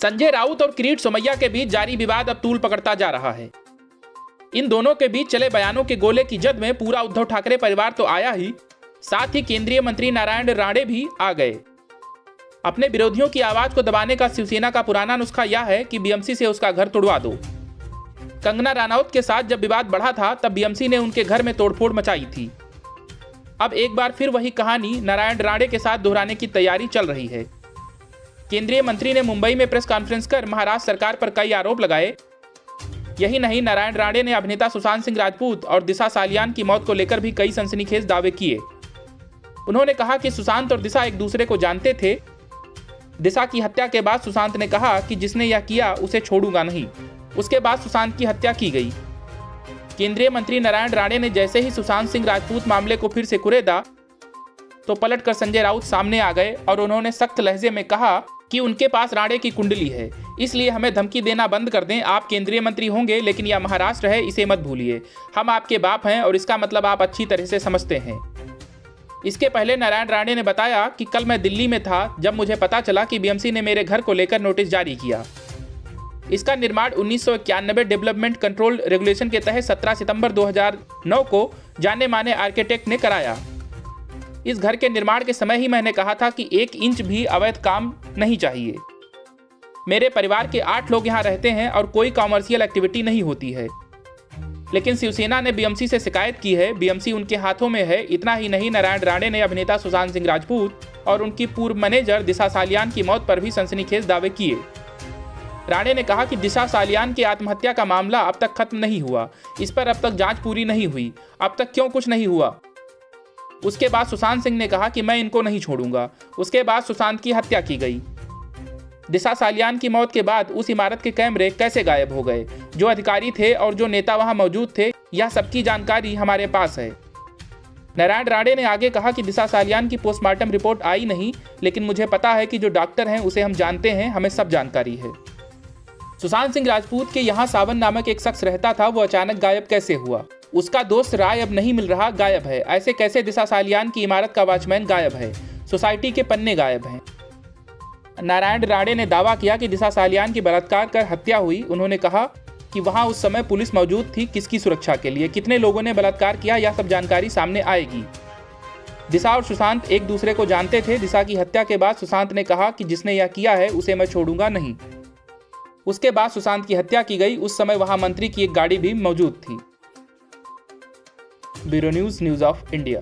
संजय राउत और किरीट सोमैया के बीच जारी विवाद अब तूल पकड़ता जा रहा है। इन दोनों के बीच चले बयानों के गोले की जद में पूरा उद्धव ठाकरे परिवार तो आया ही, साथ ही केंद्रीय मंत्री नारायण राणे भी आ गए। अपने विरोधियों की आवाज को दबाने का शिवसेना का पुराना नुस्खा यह है कि बीएमसी से उसका घर तोड़वा दो। कंगना रनौत के साथ जब विवाद बढ़ा था तब बीएमसी ने उनके घर में तोड़फोड़ मचाई थी। अब एक बार फिर वही कहानी नारायण राणे के साथ दोहराने की तैयारी चल रही है। केंद्रीय मंत्री ने मुंबई में प्रेस कॉन्फ्रेंस कर महाराष्ट्र सरकार पर कई आरोप लगाए। यही नहीं, नारायण राणे ने अभिनेता सुशांत सिंह राजपूत और दिशा सालियान की मौत को लेकर भी कई सनसनीखेज दावे किए। उन्होंने कहा कि सुशांत और दिशा एक दूसरे को जानते थे। दिशा की हत्या के बाद सुशांत ने कहा कि जिसने यह किया उसे छोड़ूंगा नहीं। उसके बाद सुशांत की हत्या की गई। केंद्रीय मंत्री नारायण राणे ने जैसे ही सुशांत सिंह राजपूत मामले को फिर से कुरेदा तो पलटकर संजय राउत सामने आ गए और उन्होंने सख्त लहजे में कहा कि उनके पास राणे की कुंडली है, इसलिए हमें धमकी देना बंद कर दें। आप केंद्रीय मंत्री होंगे लेकिन यह महाराष्ट्र है, इसे मत भूलिए। हम आपके बाप हैं और इसका मतलब आप अच्छी तरह से समझते हैं। इसके पहले नारायण राणे ने बताया कि कल मैं दिल्ली में था जब मुझे पता चला कि बीएमसी ने मेरे घर को लेकर नोटिस जारी किया। इसका निर्माण 1991 डेवलपमेंट कंट्रोल रेगुलेशन के तहत 17 सितंबर 2009 को जाने माने आर्किटेक्ट ने कराया। इस घर के निर्माण के समय ही मैंने कहा था कि 1 इंच भी अवैध काम नहीं चाहिए। मेरे परिवार के 8 लोग यहाँ रहते हैं और कोई कॉमर्शियल एक्टिविटी नहीं होती है। लेकिन शिवसेना ने बीएमसी से शिकायत की है, बीएमसी उनके हाथों में है। इतना ही नहीं, नारायण राणे ने अभिनेता सुशांत सिंह राजपूत और उनकी पूर्व मैनेजर दिशा सालियान की मौत पर भी सनसनीखेज दावे किए। राणे ने कहा कि दिशा सालियान की आत्महत्या का मामला अब तक खत्म नहीं हुआ, इस पर अब तक जांच पूरी नहीं हुई। अब तक क्यों कुछ नहीं हुआ? उसके बाद सुशांत सिंह ने कहा कि मैं इनको नहीं छोड़ूंगा। उसके बाद सुशांत की हत्या की गई। दिशा सालियान की मौत के बाद उस इमारत के कैमरे कैसे गायब हो गए? जो अधिकारी थे और जो नेता वहां मौजूद थे, यह सबकी जानकारी हमारे पास है। नारायण राणे ने आगे कहा कि दिशा सालियान की पोस्टमार्टम रिपोर्ट आई नहीं, लेकिन मुझे पता है कि जो डॉक्टर हैं उसे हम जानते हैं, हमें सब जानकारी है। सुशांत सिंह राजपूत के यहाँ सावन नामक एक शख्स रहता था, वो अचानक गायब कैसे हुआ? उसका दोस्त राय अब नहीं मिल रहा, गायब है। ऐसे कैसे दिशा सालियान की इमारत का वॉचमैन गायब है? सोसाइटी के पन्ने गायब हैं। नारायण राणे ने दावा किया कि दिशा सालियान की बलात्कार कर हत्या हुई। उन्होंने कहा कि वहां उस समय पुलिस मौजूद थी, किसकी सुरक्षा के लिए, कितने लोगों ने बलात्कार किया, यह सब जानकारी सामने आएगी। दिशा और सुशांत एक दूसरे को जानते थे। दिशा की हत्या के बाद सुशांत ने कहा कि जिसने यह किया है उसे मैं छोड़ूंगा नहीं। उसके बाद सुशांत की हत्या की गई। उस समय वहां मंत्री की एक गाड़ी भी मौजूद थी। Bureau news of India.